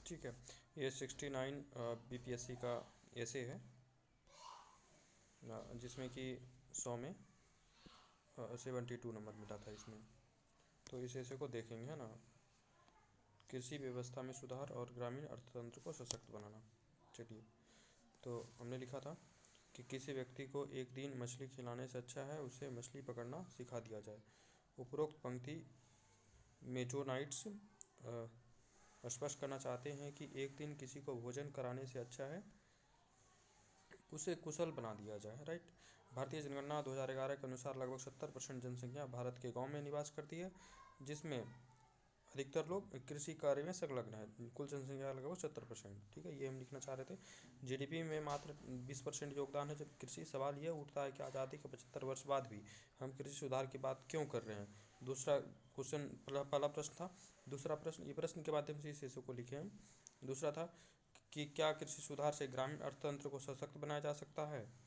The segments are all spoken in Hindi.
ठीक है। ये 69 बीपीएससी का ऐसे है, जिसमें कि 100 में 72 नंबर मिला था इसमें। तो इस ऐसे को देखेंगे, है ना। कृषि व्यवस्था में सुधार और ग्रामीण अर्थतंत्र को सशक्त बनाना। चलिए, तो हमने लिखा था कि किसी व्यक्ति को एक दिन मछली खिलाने से अच्छा है उसे मछली पकड़ना सिखा दिया जाए। उपरोक्त पंक्ति मेजोनाइट्स स्पष्ट करना चाहते हैं कि एक दिन किसी को भोजन कराने से अच्छा है उसे कुशल बना दिया जाए। राइट। भारतीय जनगणना 2011 के अनुसार लगभग 70% जनसंख्या भारत के गांव में निवास करती है, जिसमें अधिकतर लोग कृषि कार्य में संलग्न है। कुल जनसंख्या लगभग 70%। ठीक है, ये हम लिखना चाह रहे थे। जीडीपी में मात्र 20% योगदान है जब कृषि। सवाल यह उठता है कि आज़ादी के 75 वर्ष बाद भी हम कृषि सुधार की बात क्यों कर रहे हैं। दूसरा क्वेश्चन, पहला प्रश्न था। दूसरा प्रश्न, ये प्रश्न के माध्यम से इस हिस्से को लिखे हम। दूसरा था कि क्या कृषि सुधार से ग्रामीण अर्थतंत्र को सशक्त बनाया जा सकता है।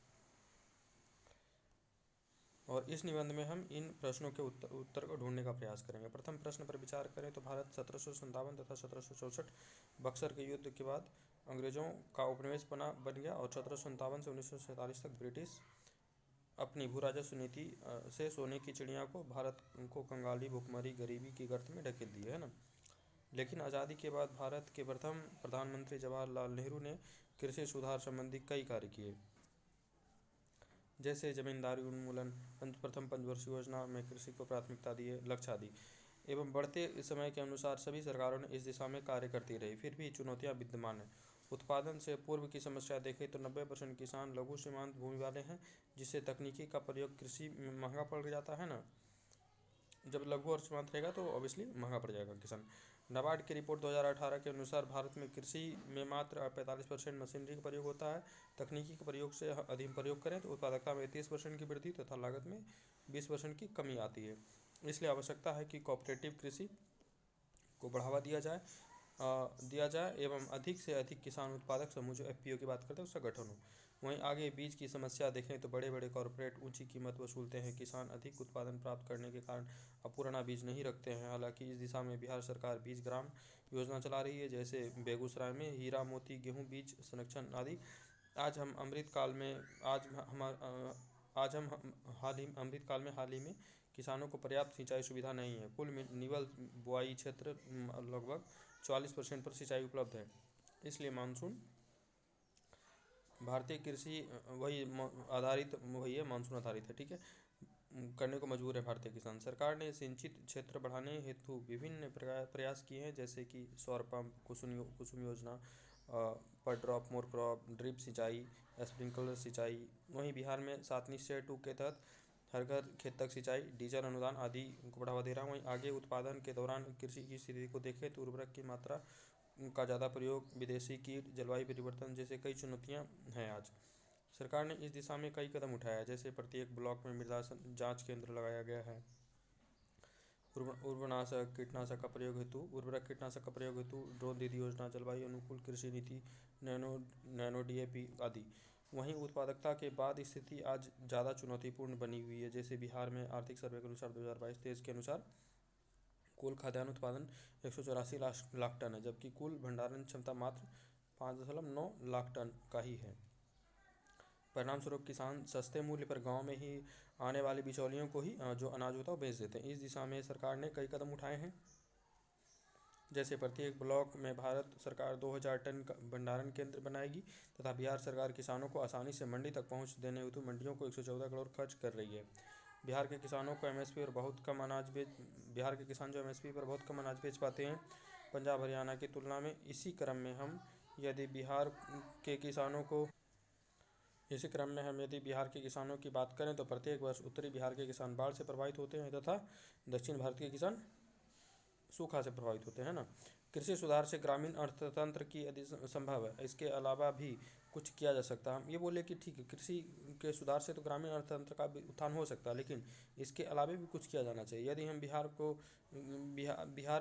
और इस निबंध में हम इन प्रश्नों के उत्तर को ढूंढने का प्रयास करेंगे। प्रथम प्रश्न पर विचार करें तो भारत 1757 तथा 1764 बक्सर के युद्ध के बाद अंग्रेजों का उपनिवेश बन गया और 1757 से 1947 तक ब्रिटिश अपनी भू राजस्व नीति से सोने की चिड़िया को भारत को कंगाली, भुखमरी, गरीबी की गर्त में ढकेल दिया, है ना। लेकिन आज़ादी के बाद भारत के प्रथम प्रधानमंत्री जवाहरलाल नेहरू ने कृषि सुधार संबंधी कई कार्य किए, जैसे जमींदारी उन्मूलन, प्रथम पंचवर्षीय योजना में कृषि को प्राथमिकता दिए, लक्ष्य आदि। एवं बढ़ते समय के अनुसार सभी सरकारों ने इस दिशा में कार्य करती रही। फिर भी चुनौतियां विद्यमान हैं। उत्पादन से पूर्व की समस्या देखें तो 90% किसान लघु सीमांत भूमि वाले हैं, जिससे तकनीकी का प्रयोग कृषि में महंगा पड़ जाता है ना। जब लघु और सीमांत रहेगा तो ऑब्वियसली महंगा पड़ जाएगा किसान। नाबार्ड की रिपोर्ट 2018 के अनुसार भारत में कृषि में मात्र 45% मशीनरी का प्रयोग होता है। तकनीकी के प्रयोग से अधिक प्रयोग करें तो उत्पादकता में 30% की वृद्धि तथा लागत में 20% की कमी आती है। इसलिए आवश्यकता है कि कोऑपरेटिव कृषि को बढ़ावा दिया जाए एवं अधिक से अधिक किसान उत्पादक समूह, जो एफपीओ की बात करते हैं, उसका गठन हो। वहीं आगे बीज की समस्या देखें तो बड़े बड़े कॉरपोरेट ऊंची कीमत वसूलते हैं। किसान अधिक उत्पादन प्राप्त करने के कारण अब पुराना बीज नहीं रखते हैं। हालांकि इस दिशा में बिहार सरकार बीज ग्राम योजना चला रही है, जैसे बेगूसराय में हीरा मोती गेहूँ बीज संरक्षण आदि। आज हम अमृत काल में आज हमार आज हम हाल ही में किसानों को पर्याप्त सिंचाई सुविधा नहीं है। कुल निवल बुआई क्षेत्र लगभग 44% पर सिंचाई उपलब्ध है। इसलिए मानसून भारतीय कृषि वही है, मानसून आधारित है। ठीक है, करने को मजबूर है भारतीय किसान। सरकार ने सिंचित क्षेत्र बढ़ाने हेतु विभिन्न प्रयास किए हैं, जैसे कि सौर पंप, कुसुम योजना, पर ड्रॉप मोर क्रॉप, ड्रिप सिंचाई, स्प्रिंकलर सिंचाई। वहीं बिहार में 7 निश्चय 2 के तहत हर घर खेत तक सिंचाई, डीजल अनुदान आदि को बढ़ावा दे रहा है। वहीं आगे उत्पादन के दौरान कृषि की स्थिति को देखें तो उर्वरक की मात्रा का ज़्यादा प्रयोग, विदेशी कीट, जलवायु परिवर्तन जैसे कई चुनौतियां हैं आज। सरकार ने इस दिशा में कई कदम उठाया है, जैसे प्रत्येक ब्लॉक में मृदा जांच केंद्र लगाया गया है। उर्वरक कीटनाशक का प्रयोग हेतु ड्रोन दीदी योजना, जलवायु अनुकूल कृषि नीति, नैनो डीएपी आदि। वहीं उत्पादकता के बाद स्थिति आज ज़्यादा चुनौतीपूर्ण बनी हुई है, जैसे बिहार में आर्थिक सर्वे के अनुसार 2022-23 के अनुसार कुल खाद्यान्न उत्पादन 184 लाख टन है, जबकि कुल भंडारण क्षमता मात्र 5.9 लाख टन का ही है। परिणाम स्वरूप किसान सस्ते मूल्य पर गांव में ही आने वाले बिचौलियों को ही जो अनाज होता है वो बेच देते हैं। इस दिशा में सरकार ने कई कदम उठाए हैं, जैसे प्रत्येक ब्लॉक में भारत सरकार 2000 टन का भंडारण केंद्र बनाएगी तथा बिहार सरकार किसानों को आसानी से मंडी तक पहुंच देने हेतु मंडियों को 114 करोड़ खर्च कर रही है। बिहार के किसानों को एमएसपी पर बहुत कम अनाज बेच बिहार के किसान जो एमएसपी पर बहुत कम अनाज बेच पाते हैं पंजाब हरियाणा की तुलना में। इसी क्रम में हम यदि बिहार के किसानों की बात करें तो प्रत्येक वर्ष उत्तरी बिहार के किसान बाढ़ से प्रभावित होते हैं तथा दक्षिण भारत के किसान सूखा से प्रभावित होते हैं ना। कृषि सुधार से ग्रामीण अर्थतंत्र की यदि संभव है, इसके अलावा भी कुछ किया जा सकता है। हम ये बोले कि ठीक है, कृषि के सुधार से तो ग्रामीण अर्थतंत्र का भी उत्थान हो सकता है, लेकिन इसके अलावा भी कुछ किया जाना चाहिए। यदि हम बिहार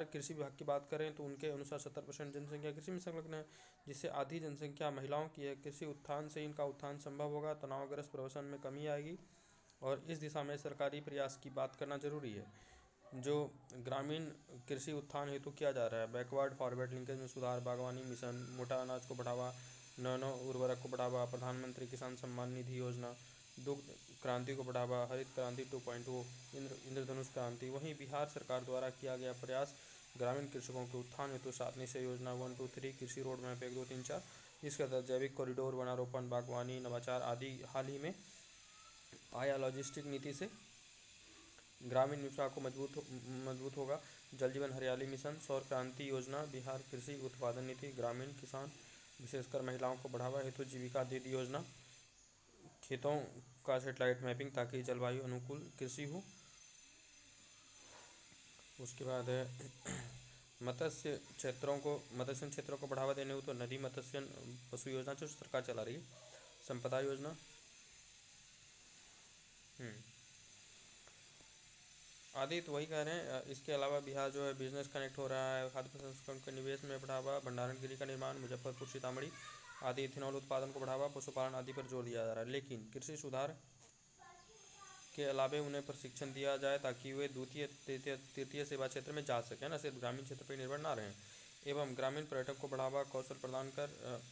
कृषि विभाग की बात करें तो उनके अनुसार 70% जनसंख्या कृषि में संलग्न है, जिससे आधी जनसंख्या महिलाओं की है। कृषि उत्थान से इनका उत्थान संभव होगा, तनावग्रस्त प्रवसन में कमी आएगी और इस दिशा में सरकारी प्रयास की बात करना जरूरी है। जो ग्रामीण कृषि उत्थान हेतु किया जा रहा है, बैकवर्ड फॉरवर्ड लिंकेज में सुधार, बागवानी मिशन, मोटा अनाज को बढ़ावा, नैनो उर्वरक को बढ़ावा, प्रधानमंत्री किसान सम्मान निधि योजना, दुग्ध क्रांति को बढ़ावा, हरित क्रांति 2.0, इंद्रधनुष क्रांति। वहीं बिहार सरकार द्वारा किया गया प्रयास ग्रामीण कृषकों के उत्थान हेतु 7 निश्चय योजना 1, 2, 3, कृषि रोड मैप 1, 2, 3, 4, इसके तहत जैविक कॉरिडोर, वनारोपण, बागवानी, नवाचार आदि। हाल ही में आया लॉजिस्टिक नीति से ग्रामीण इंफ्रा को मजबूत होगा। जल जीवन हरियाली मिशन, सौर क्रांति योजना, बिहार कृषि उत्पादन नीति, ग्रामीण किसान विशेषकर महिलाओं को बढ़ावा हेतु जीविका दीदी योजना, खेतों का सेटेलाइट मैपिंग ताकि जलवायु अनुकूल कृषि हो। उसके बाद है मत्स्य क्षेत्रों को बढ़ावा देने हो तो नदी मत्स्य पशु योजना जो सरकार चला रही है, संपदा योजना। आदि तो वही कह रहे हैं। इसके अलावा बिहार जो है बिजनेस कनेक्ट हो रहा है, खाद्य प्रसंस्करण के निवेश में बढ़ावा, भंडारण गृह का निर्माण, मुजफ्फरपुर सीतामढ़ी आदि, इथेनॉल उत्पादन को बढ़ावा, पशुपालन आदि पर जोर दिया जा रहा है। लेकिन कृषि सुधार के अलावे उन्हें प्रशिक्षण दिया जाए ताकि वे द्वितीय तृतीय सेवा क्षेत्र में जा सकें, ना सिर्फ ग्रामीण क्षेत्र पर निर्भर ना रहें। एवं ग्रामीण पर्यटक को बढ़ावा, कौशल प्रदान कर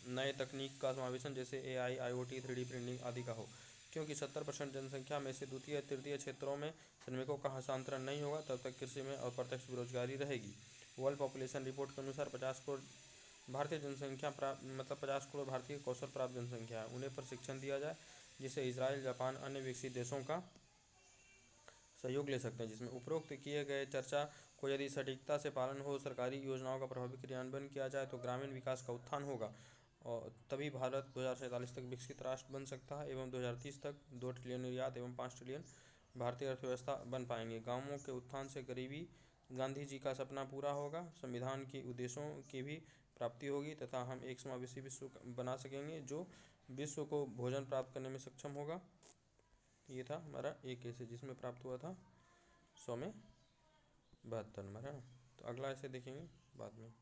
नए तकनीक का समावेशन जैसे AI, IoT, 3D प्रिंटिंग आदि का हो। क्योंकि 70% जनसंख्या में से द्वितीय तृतीय क्षेत्रों में श्रमिकों का हस्तांतरण नहीं होगा, तब तक कृषि में अप्रत्यक्ष बेरोजगारी रहेगी। वर्ल्ड पॉपुलेशन रिपोर्ट के अनुसार 50 करोड़ भारतीय जनसंख्या 50 करोड़ भारतीय कौशल प्राप्त जनसंख्या है, उन्हें प्रशिक्षण दिया जाए जिससे इजराइल, जापान, अन्य विकसित देशों का सहयोग ले सकते हैं। जिसमें उपरोक्त किए गए चर्चा को यदि सटीकता से पालन हो, सरकारी योजनाओं का प्रभावी क्रियान्वयन किया जाए तो ग्रामीण विकास का उत्थान होगा और तभी भारत 2047 तक विकसित राष्ट्र बन सकता है एवं 2030 तक 2 ट्रिलियन निर्यात एवं 5 ट्रिलियन भारतीय अर्थव्यवस्था बन पाएंगे। गाँवों के उत्थान से गरीबी गांधी जी का सपना पूरा होगा, संविधान के उद्देश्यों की भी प्राप्ति होगी तथा हम एक समावेशी विश्व बना सकेंगे जो विश्व को भोजन प्राप्त करने में सक्षम होगा। ये था हमारा एक ऐसे जिसमें प्राप्त हुआ था 100 में 72 नंबर है ना। तो अगला ऐसे देखेंगे बाद में।